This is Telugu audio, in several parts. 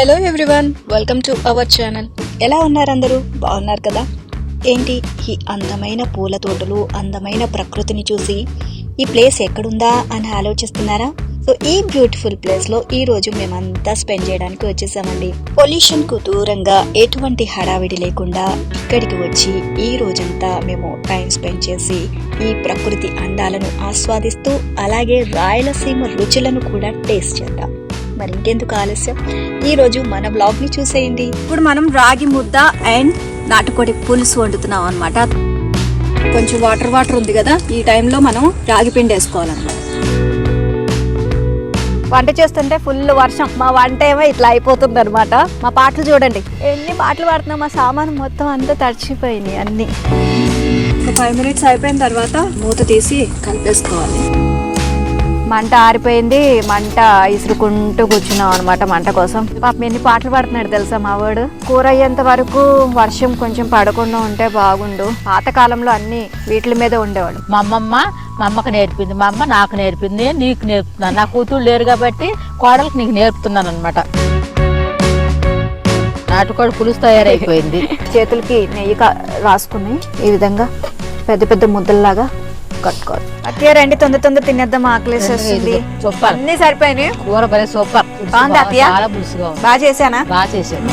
Hello everyone, welcome to our channel. ఎలా ఉన్నారు అందరూ? బాగున్నారు కదా? ఏంటి ఈ అందమైన పూల తోటలు, అందమైన ప్రకృతిని చూసి ఈ ప్లేస్ ఎక్కడుందా అని ఆలోచిస్తున్నారా? సో ఈ బ్యూటిఫుల్ ప్లేస్ లో ఈ రోజు మేమంతా స్పెండ్ చేయడానికి వచ్చేసామండి. పొల్యూషన్ కు దూరంగా ఎటువంటి హడావిడి లేకుండా ఇక్కడికి వచ్చి ఈ రోజంతా మేము టైం స్పెండ్ చేసి ఈ ప్రకృతి అందాలను ఆస్వాదిస్తూ అలాగే రాయలసీమ రుచులను కూడా టేస్ట్ చేద్దాం. మరి ఇంకెందుకు ఆలస్యం, ఈ రోజు మన బ్లాగ్ ని చూసేయండి. ఇప్పుడు మనం రాగి ముద్ద అండ్ నాటుకోడి పులుసు వండుతున్నాం అనమాట. కొంచెం వాటర్ ఉంది కదా, ఈ టైంలో మనం రాగి పిండి వేసుకోవాలన్నమాట. వంట చేస్తుంటే ఫుల్ వర్షం, మా వంట ఏమో ఇట్లా అయిపోతుంది అనమాట. మా పాటలు చూడండి, ఎన్ని పాటలు పాడుతున్నాం, మా సామాను మొత్తం అంతా తడిచిపోయినాయి అన్ని. ఒక 5 minutes అయిపోయిన తర్వాత మూత తీసి కలిపేసుకోవాలి. మంట ఆరిపోయింది, మంట ఇసురుకుంటూ కూర్చున్నాం అనమాట మంట కోసం. పాపం ఎన్ని పాటలు పాడుతున్నాడు తెలుసా మా వాడు. కూర అయ్యేంత వరకు వర్షం కొంచెం పడకుండా ఉంటే బాగుండు. పాతకాలంలో అన్ని వీటి మీద ఉండేవాడు. మా అమ్మకు నేర్పింది, మా అమ్మ నాకు నేర్పింది, నీకు నేర్పుతున్నాను. నా కూతురు లేరు కాబట్టి కోడలకు నీకు నేర్పుతున్నాను అనమాట. నాటుకోడి పులుసు తయారైపోయింది. చేతులకి నెయ్యి రాసుకుని ఈ విధంగా పెద్ద పెద్ద ముద్దల్లాగా కట్టుకోవాలి. అట్టే రండి, తొందర తినేద్దాం, ఆకలేసేస్తుంది. అన్ని సరిపోయినాయి. కూర భలే సూపర్, బాగుంది అత్తయ్య. చాలా పులుసుగా ఉంది. బాగా చేశానా? బాగా చేశాను.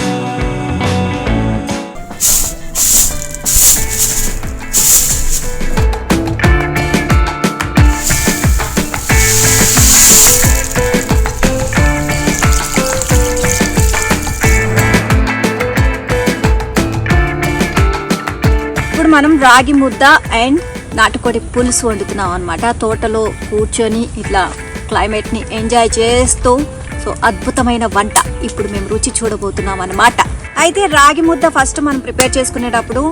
ఇప్పుడు మనం రాగి ముద్ద అండ్ నాటుకోడి పులుసు వండుతున్నాం అనమాట. తోటలో కూర్చొని ఇట్లా క్లైమేట్ని ఎంజాయ్ చేస్తూ సో అద్భుతమైన వంట ఇప్పుడు మేము రుచి చూడబోతున్నాం అన్నమాట. అయితే రాగి ముద్ద ఫస్ట్ మనం ప్రిపేర్ చేసుకునేటప్పుడు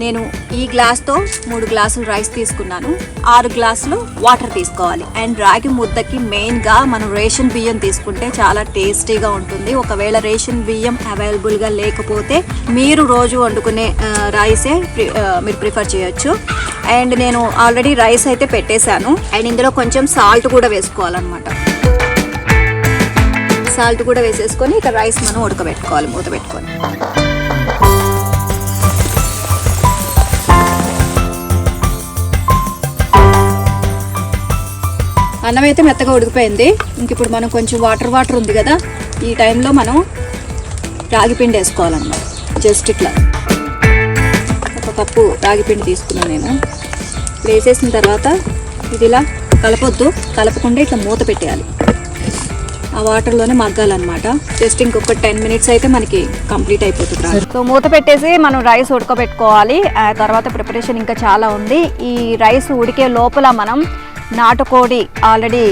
నేను ఈ గ్లాస్తో 3 గ్లాసులు రైస్ తీసుకున్నాను, 6 గ్లాసులు వాటర్ తీసుకోవాలి. అండ్ రాగి ముద్దకి మెయిన్గా మనం రేషన్ బియ్యం తీసుకుంటే చాలా టేస్టీగా ఉంటుంది. ఒకవేళ రేషన్ బియ్యం అవైలబుల్గా లేకపోతే మీరు రోజు వండుకునే రైసే మీరు ప్రిఫర్ చేయొచ్చు. అండ్ నేను ఆల్రెడీ రైస్ అయితే పెట్టేశాను. అండ్ ఇందులో కొంచెం సాల్ట్ కూడా వేసుకోవాలన్నమాట. సాల్ట్ కూడా వేసేసుకొని ఇక రైస్ మనం ఉడకబెట్టుకోవాలి మూత పెట్టుకొని. అన్నం అయితే మెత్తగా ఉడికిపోయింది. ఇంక ఇప్పుడు మనం కొంచెం వాటర్ ఉంది కదా, ఈ టైంలో మనం రాగి పిండి వేసుకోవాలన్నమాట. జస్ట్ ఇట్లా 1 కప్పు రాగి పిండి తీసుకున్నాను నేను. వేసేసిన తర్వాత ఇది ఇలా కలపకుండా ఇట్లా మూత పెట్టేయాలి. ఆ వాటర్లోనే మగ్గాలన్నమాట. జస్ట్ ఇంకొక 10 minutes అయితే మనకి కంప్లీట్ అయిపోతుంది. సో మూత పెట్టేసి మనం రైస్ ఉడకబెట్టుకోవాలి. ఆ తర్వాత ప్రిపరేషన్ ఇంకా చాలా ఉంది. ఈ రైస్ ఉడికే లోపల మనం నాటుకోడి ఆల్రెడీ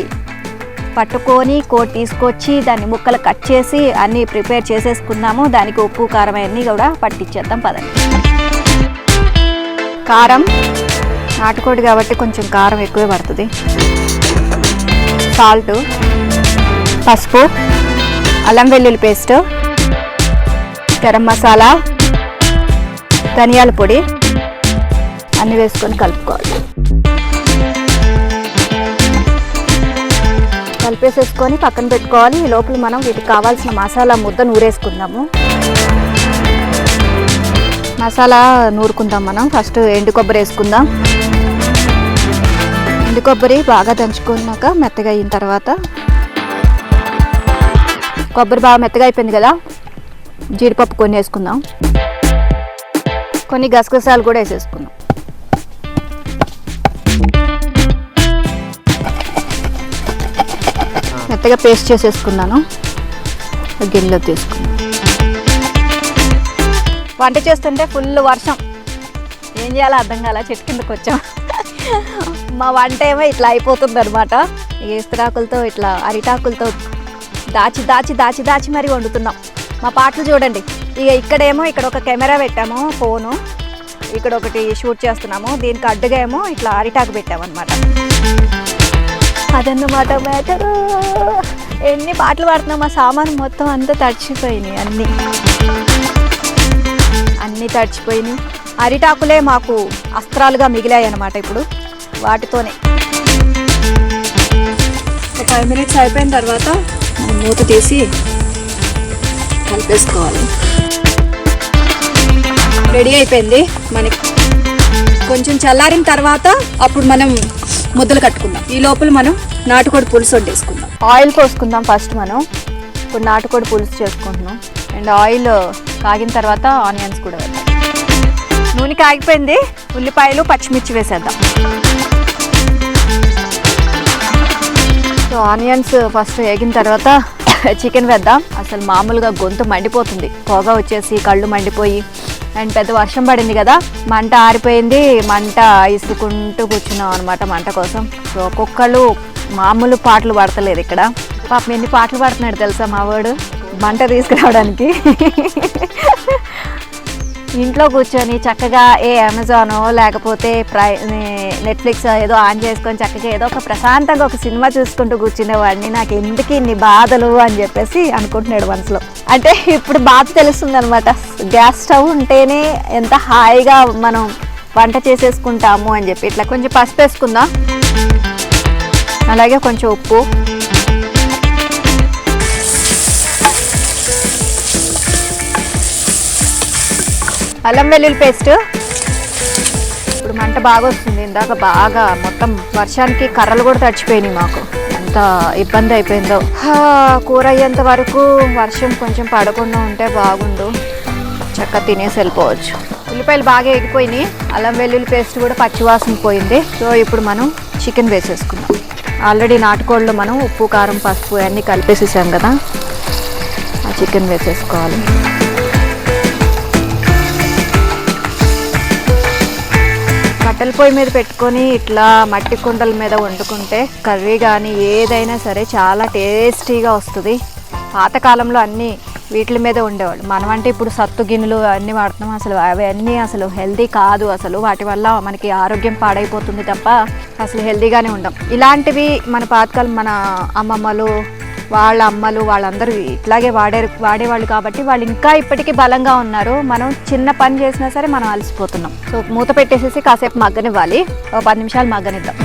పట్టుకొని కోడి తీసుకొచ్చి దాన్ని ముక్కలు కట్ చేసి అన్నీ ప్రిపేర్ చేసేసుకున్నాము. దానికి ఉప్పు కారం అన్నీ కూడా పట్టించేద్దాం పదండి. కారం, నాటుకోడి కాబట్టి కొంచెం కారం ఎక్కువే పడుతుంది. సాల్ట్, పసుపు, అల్లం వెల్లుల్లి పేస్ట్, గరం మసాలా, ధనియాల పొడి అన్నీ వేసుకొని కలుపుకోవాలి. కలిపేసేసుకొని పక్కన పెట్టుకోవాలి. ఈ లోపల మనం వీటికి కావాల్సిన మసాలా ముద్ద నూరేసుకుందాము. మసాలా నూరుకుందాం మనం. ఫస్ట్ ఎండు కొబ్బరి వేసుకుందాం. ఎండు కొబ్బరి బాగా దంచుకున్నాక మెత్తగా అయిన తర్వాత, కొబ్బరి బాగా మెత్తగా అయిపోయింది కదా, జీడిపప్పు కొన్ని వేసుకుందాం. కొన్ని గసగసాలు కూడా వేసేసుకుందాం. మెత్తగా పేస్ట్ చేసేసుకున్నాను. గిన్నెలో తీసుకున్నాను. వంట చేస్తుంటే ఫుల్ వర్షం, ఏం చేయాలో అర్థం కాల. చెట్టు కిందకు వచ్చాం. మా వంట ఏమో ఇట్లా అయిపోతుంది అనమాట. ఇస్తరాకులతో ఇట్లా అరిటాకులతో దాచి మరీ వండుతున్నాం. మా పాటలు చూడండి. ఇక ఇక్కడ ఒక కెమెరా పెట్టాము, ఫోను ఇక్కడ ఒకటి షూట్ చేస్తున్నాము. దీనికి అడ్డుగా ఏమో ఇట్లా అరిటాకు పెట్టామన్నమాట. అదన్నమాట మ్యాటరు. ఎన్ని పాటలు పాడుతున్నాం, మా సామాను మొత్తం అంతా తడిచిపోయినాయి అన్నీ తడిచిపోయినాయి. అరిటాకులే మాకు అస్త్రాలుగా మిగిలాయి అన్నమాట. ఇప్పుడు వాటితోనే 5 minutes అయిపోయిన తర్వాత మూత తీసి కలిపేసుకోవాలి. రెడీ అయిపోయింది మనకి. కొంచెం చల్లారిన తర్వాత అప్పుడు మనం ముద్దలు కట్టుకుందాం. ఈ లోపల మనం నాటుకోడి పులుసు వండేసుకుందాం. ఆయిల్ పోసుకుందాం ఫస్ట్. మనం ఇప్పుడు నాటుకోడి పులుసు చేసుకుంటున్నాం. అండ్ ఆయిల్ కాగిన తర్వాత ఆనియన్స్ కూడా వేద్దాం. నూనె కాగిపోయింది, ఉల్లిపాయలు పచ్చిమిర్చి వేసేద్దాం. సో ఆనియన్స్ ఫస్ట్ వేగిన తర్వాత చికెన్ వేద్దాం. అసలు మామూలుగా గొంతు మండిపోతుంది, పొగ వచ్చేసి కళ్ళు మండిపోయి. అండ్ పెద్ద వర్షం పడింది కదా, మంట ఆరిపోయింది. మంట ఇసుకుంటూ కూర్చున్నాం అనమాట మంట కోసం. సో ఒక్కొక్కళ్ళు మామూలు పాటలు పడతలేదు ఇక్కడ. పాపం ఎన్ని పాటలు పడుతున్నాడు తెలుసా మా వాడు మంట తీసుకురావడానికి. ఇంట్లో కూర్చొని చక్కగా అమెజానో లేకపోతే నెట్ఫ్లిక్స్ ఏదో ఆన్ చేసుకొని చక్కగా ఏదో ఒక ప్రశాంతంగా ఒక సినిమా చూసుకుంటూ కూర్చునేవాడిని. నాకు ఎందుకు ఇన్ని బాధలు అని చెప్పేసి అనుకుంటున్నాడు మనసులో. అంటే ఇప్పుడు బాధ తెలుస్తుంది అనమాట. గ్యాస్ స్టవ్ ఉంటేనే ఎంత హాయిగా మనం వంట చేసేసుకుంటాము అని చెప్పి. ఇట్లా కొంచెం పసుపు వేసుకుందాం, అలాగే కొంచెం ఉప్పు, అల్లం వెల్లుల్లి పేస్ట్. ఇప్పుడు మంట బాగా వస్తుంది. ఇందాక బాగా మొత్తం వర్షానికి కర్రలు కూడా తడిచిపోయినాయి మాకు. ఎంత ఇబ్బంది అయిపోయిందో. కూర అయ్యేంత వరకు వర్షం కొంచెం పడకుండా ఉంటే బాగుండు, చక్కగా తినేసి వెళ్ళిపోవచ్చు. ఉల్లిపాయలు బాగా ఎగిపోయినాయి, అల్లం వెల్లుల్లి పేస్ట్ కూడా పచ్చివాసన పోయింది. సో ఇప్పుడు మనం చికెన్ వేసేసుకుందాం. ఆల్రెడీ నాటుకోళ్ళు మనం ఉప్పు కారం పసుపు అన్నీ కలిపేసేసాం కదా, ఆ చికెన్ వేసేసుకోవాలి. కట్టెల పొయ్యి మీద పెట్టుకొని ఇట్లా మట్టి కుండల మీద వండుకుంటే కర్రీ కానీ ఏదైనా సరే చాలా టేస్టీగా వస్తుంది. పాతకాలంలో అన్నీ వీటి మీద ఉండేవాళ్ళు. మనం అంటే ఇప్పుడు సత్తు గిన్నెలు అన్నీ వాడుతున్నాం. అసలు అవన్నీ అసలు హెల్దీ కాదు. అసలు వాటి వల్ల మనకి ఆరోగ్యం పాడైపోతుంది తప్ప అసలు హెల్దీగానే ఉండం. ఇలాంటివి మన పాతకాలం మన అమ్మమ్మలు వాళ్ళ అమ్మలు వాళ్ళందరూ ఇట్లాగే వాడేవాళ్ళు కాబట్టి వాళ్ళు ఇంకా ఇప్పటికీ బలంగా ఉన్నారు. మనం చిన్న పని చేసినా సరే మనం అలసిపోతున్నాం. సో మూత పెట్టేసేసి కాసేపు మగ్గనివ్వాలి. ఒక 10 నిమిషాలు మగ్గనిద్దాం.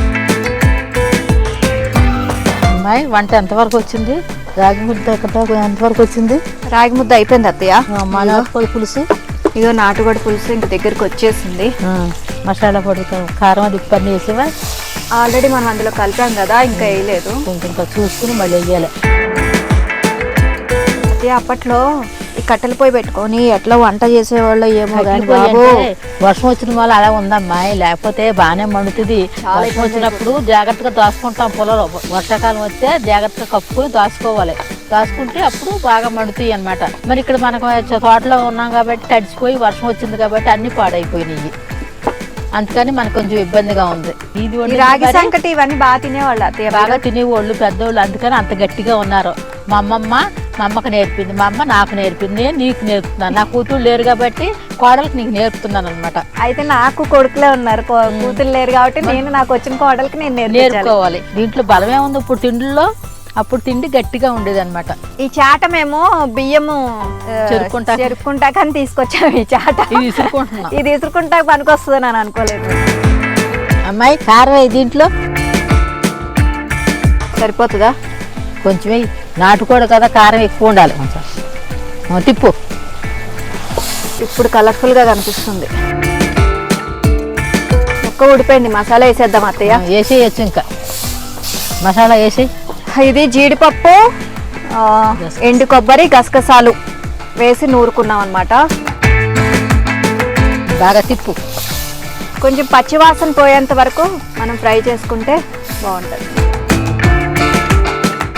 అమ్మాయి వంట ఎంతవరకు వచ్చింది? రాగి ముద్ద ఎంతవరకు వచ్చింది? రాగి ముద్ద అయిపోయింది అత్తయ్య. మా నాటుకోడి పులుసు ఇదో నాటుకోడి పులుసు ఇంక దగ్గరికి వచ్చేసింది. మసాలా పొడి కారం అది పని వేసేవా? ఆల్రెడీ మనం అందులో కలిపాం కదా, ఇంకా వేయలేదు. కొంచెం చూసుకుని మళ్ళీ వేయాలి. అదే అప్పట్లో ఈ కట్టెల పొయ్యి పెట్టుకొని ఎట్లా వంట చేసేవాళ్ళు ఏమో కానీ బాబు. వర్షం వచ్చిన వల్ల అలా ఉందమ్మాయి, లేకపోతే బాగానే మండుతుంది. వర్షం వచ్చినప్పుడు జాగ్రత్తగా దాచుకుంటాం పొలంలో. వర్షాకాలం వస్తే జాగ్రత్తగా కప్పుకొని దాచుకోవాలి. దాచుకుంటే అప్పుడు బాగా మండుతాయి అనమాట. మరి ఇక్కడ మనకు తోటలో ఉన్నాం కాబట్టి తడిచిపోయి వర్షం వచ్చింది కాబట్టి అన్ని పాడైపోయినాయి. అందుకని మనకు కొంచెం ఇబ్బందిగా ఉంది. ఇది రాగి సంకటి ఇవన్నీ బాగా తినేవాళ్ళు అత్తయ్య, బాగా తినేవాళ్ళు పెద్దవాళ్ళు. అందుకని అంత గట్టిగా ఉన్నారు. మా అమ్మకు నేర్పింది, మా అమ్మ నాకు నేర్పింది, నేను నీకు నేర్పుతున్నాను. నా కూతురు లేరు కాబట్టి కోడలికి నీకు నేర్పుతున్నాను అనమాట. అయితే నాకు కొడుకులే ఉన్నారు, కూతురు లేరు కాబట్టి నేను నాకు వచ్చిన కోడలికి నేను నేర్చుకోవాలి. దీంట్లో బలమే ఉంది. ఇప్పుడు తిండిలో అప్పుడు తిండి గట్టిగా ఉండేది అనమాట. ఈ చాట మేము బియ్యము చెరుక్కుంటాకని తీసుకొచ్చాము. ఈ చాట ఇది ఇసురుకుంటా పనికొస్తుంది అని అనుకోలేదు. అమ్మాయి కారం దీంట్లో సరిపోతుందా? కొంచెం నాటుకోడు కదా, కారం ఎక్కువ ఉండాలి కొంచెం. తిప్పు. ఇప్పుడు కలర్ఫుల్ గా కనిపిస్తుంది. ముక్క ఉడిపోయింది. మసాలా వేసేద్దాం అత్తయ్య. వేసేయచ్చు. ఇంకా మసాలా వేసి ఇది జీడిపప్పు, ఎండు కొబ్బరి, గసగసాలు వేసి నూరుకున్నాం అనమాట. బాగా తిప్పు. కొంచెం పచ్చివాసన పోయేంత వరకు మనం ఫ్రై చేసుకుంటే బాగుంటుంది.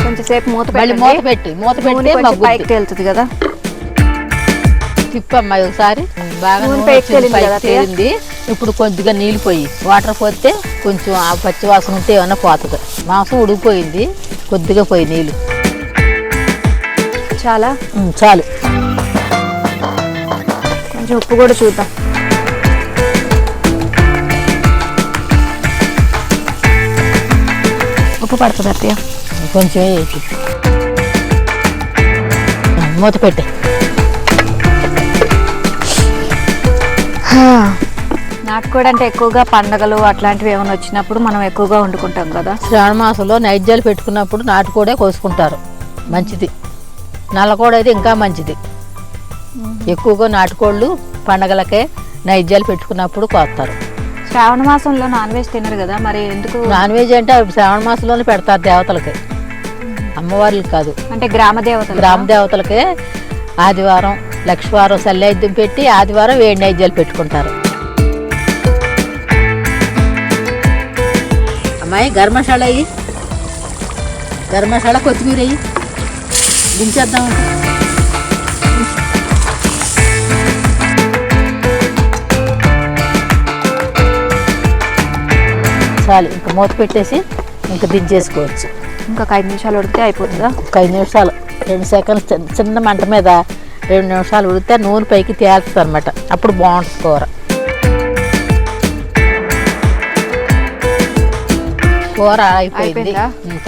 కొంచెం సేపు మూత పెట్టి పైకి తేలుతుంది కదా. తిప్పమ్మా ఒకసారి. బాగా తేలింది. ఇప్పుడు కొద్దిగా నీళ్ళు పోయి వాటర్ పోతే కొంచెం ఆ పచ్చి వాసన ఉంటే ఏమన్నా పోతుంది. మాంసం ఉడికిపోయింది, కొద్దిగా పోయి నీళ్ళు. చాలా చాలు. కొంచెం ఉప్పు కూడా చూద్దాం. ఉప్పు పడుతుంది అత్తయ్య. కొంచెం మూత పెట్టే. నాటుకోడి అంటే ఎక్కువగా పండగలు అట్లాంటివి ఏమైనా వచ్చినప్పుడు మనం ఎక్కువగా వండుకుంటాం కదా. శ్రావణ మాసంలో నైవేద్యాలు పెట్టుకున్నప్పుడు నాటుకోడే కోసుకుంటారు. మంచిది. నల్లకోడ అయితే ఇంకా మంచిది. ఎక్కువగా నాటుకోళ్ళు పండగలకే నైవేద్యాలు పెట్టుకున్నప్పుడు కోస్తారు. శ్రావణ మాసంలో నాన్ వెజ్ తినరు కదా, మరి ఎందుకు? నాన్ వెజ్ అంటే శ్రావణ మాసంలోనే పెడతారు దేవతలకి, అమ్మవార్లకి కాదు. అంటే గ్రామ దేవతలకే ఆదివారం లక్ష్మీవారం సల్లైద్యం పెట్టి ఆదివారం వేడి నైవేద్యాలు పెట్టుకుంటారు. అమ్మాయి గరం మసాలా అయ్యి, గరం మసాలా కొత్తిమీర అయ్యి దించేద్దాం. చాలు, ఇంకా మూత పెట్టేసి ఇంకా దించేసుకోవచ్చు. ఇంకా 5 నిమిషాలు ఉడికితే అయిపోతుందా? 5 నిమిషాలు, 2 సెకండ్స్ చిన్న మంట మీద 2 నిమిషాలు ఉడికితే నూనె పైకి తేలుతుంది అనమాట. అప్పుడు బాగుంటుంది కూర. కూర అయిపోయింది,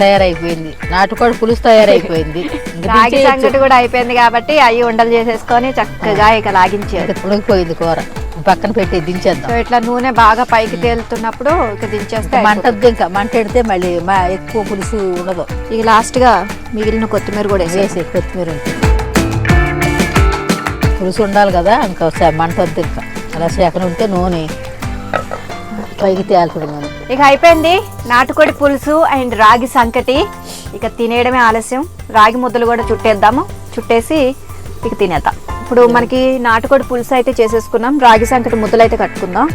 తయారైపోయింది. నాటుకోడి పులుసు తయారైపోయింది. రాగి సంగటి కూడా అయిపోయింది కాబట్టి అవి ఉండలు చేసేసుకొని చక్కగా ఇక లాగించేది. ఉడికిపోయింది కూర, పక్కన పెట్టి దించేద్దాం. ఇట్లా నూనె బాగా పైకి తేలుతున్నప్పుడు ఇక దించేస్తే మంట ఇంకా మంట ఎడితే మళ్ళీ ఎక్కువ పులుసు ఉండదు. ఇక లాస్ట్ గా మిగిలిన కొత్తిమీర కూడా వేసి కొత్తిమీర పులుసు ఉండాలి కదా, ఇంకా మంట వద్దు. ఇంకా అలా సేకన ఉంటే నూనె పైకి తేలుతుంది. మనం ఇక అయిపోయింది నాటుకోడి పులుసు అండ్ రాగి సంకటి. ఇక తినేయడమే ఆలస్యం. రాగి ముద్దలు కూడా చుట్టేద్దాము, చుట్టేసి ఇక తినేద్దాం. ఇప్పుడు మనకి నాటుకోడి పులుసు అయితే చేసేసుకున్నాం, రాగి సంకటి ముద్దలు అయితే కట్టుకుందాం.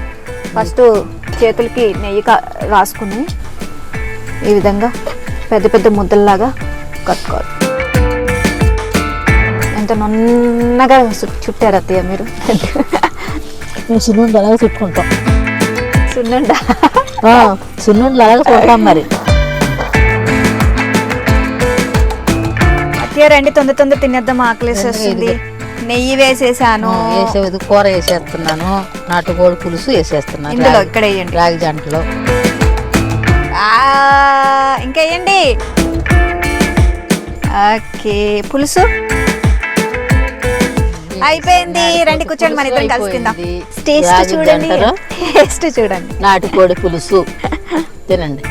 ఫస్ట్ చేతులకి నెయ్యి రాసుకుని ఈ విధంగా పెద్ద పెద్ద ముద్దల్లాగా కట్టుకోవాలి. ఎంత నున్నగా చుట్టారు అత్తయ్య మీరు. సున్నుండి అలాగే చుట్టుకుంటాం. సున్నుండ సున్నుండి అలాగే చుడతాం. మరి అత్తయ్య రండి, తొందర తినేద్దాం, ఆకలేసేస్తుంది. నెయ్యి వేసేసాను, కూర వేసేస్తున్నాను, నాటుకోడి పులుసు వేసేస్తున్నాను ఇందులో. ఇక్కడ వేయండి రాగి జంటలో. ఇంకా వేయండి. ఓకే, పులుసు అయిపోయింది. రండి కూర్చోండి, మన ఇద్దరం కలిసి తిందాం. టేస్ట్ చూడండి, టేస్ట్ చూడండి. నాటుకోడి పులుసు తినండి.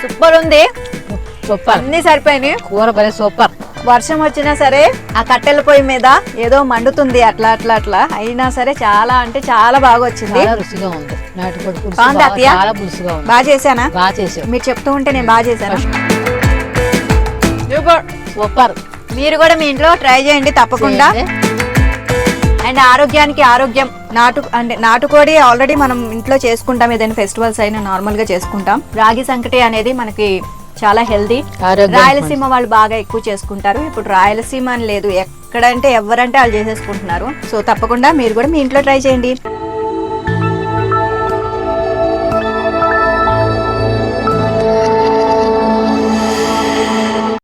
సూపర్ ఉంది, సూపర్. అన్ని సరిపోయినాయి. కూర భలే సూపర్. వర్షం వచ్చినా సరే ఆ కట్టెల పొయ్యి మీద ఏదో మండుతుంది, అట్లా అట్లా అట్లా అయినా సరే చాలా అంటే చాలా బాగా వచ్చింది. రుచిగా ఉంది నాటుకోడి పులుసు. చాలా పులుసుగా ఉంది. బాగా చేశానా? బాగా చేసావు. మీరు చెప్తూ ఉంటే నేను బాగా చేశాను. సూపర్. మీరు కూడా మీ ఇంట్లో ట్రై చేయండి తప్పకుండా. అండ్ ఆరోగ్యానికి ఆరోగ్యం. నాటుకోడి ఆల్రెడీ మనం ఇంట్లో చేసుకుంటాం, ఏదైనా ఫెస్టివల్స్ అయినా నార్మల్ గా చేసుకుంటాం. రాగి సంకటి అనేది మనకి చాలా హెల్దీ. రాయలసీమ వాళ్ళు బాగా ఎక్కువ చేసుకుంటారు. ఇప్పుడు రాయలసీమ అని లేదు, ఎక్కడంటే ఎవరంటే వాళ్ళు చేసేసుకుంటున్నారు. సో తప్పకుండా మీరు కూడా మీ ఇంట్లో ట్రై చేయండి.